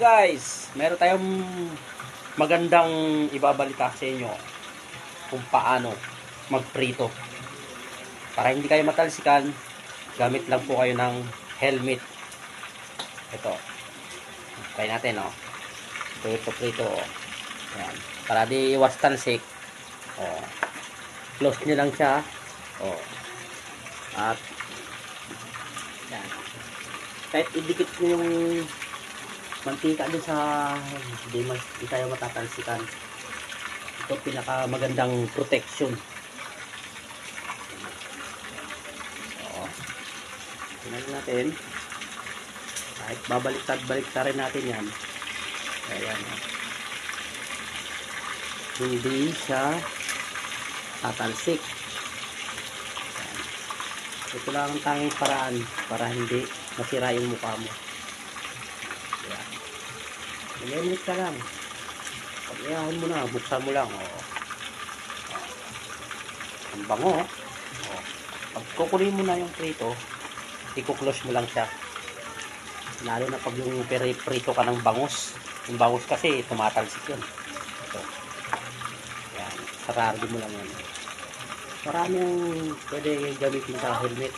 guys, meron tayong magandang ibabalita sa inyo kung paano magprito. Para hindi kayo matalsikan, gamit lang po kayo ng helmet. Ito. Try natin, oh. Prito. Ayan. Para di iwas talsik. Oh. Close nyo lang siya. Oh. At yan. Kahit idikit nyo yung mantika din sa hindi tayo matatalsikan. Ito pinaka magandang protection. Oo. Tingnan natin. Kahit babaliktad-baliktarin natin yan. Ayan. Hindi siya tatalsik. Ayan. Ito lang ang tanging paraan para hindi masira yung mukha mo. Ilimit ka lang. Pag iyahan mo na, buksan mo lang. Oh. Ang bango. Oh. Pag kukunin mo na yung prito, i-close mo lang siya. Lalo na pag yung prito ka ng bangus. Yung bangus kasi, tumatalsik yun. Ito. Yan. Sarado mo lang yan. Marami yung pwede gamitin sa helmet.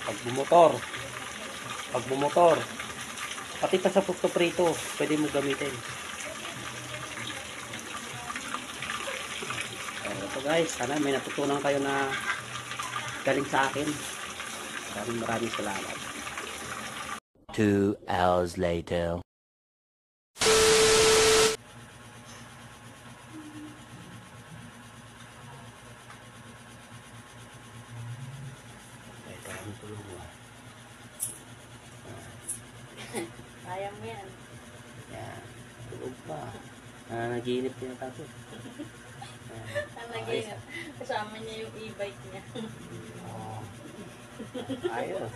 Pag bumotor, pati pa sa prito, pwede mo gamitin. So guys, sana may natutunan kayo na galing sa akin. Maraming salamat. 2 hours later. Kaya mo yan. Yan. Tulog pa. Naginip niya tapos. Naginip. Kasama niya yung e-bike niya. Ayos.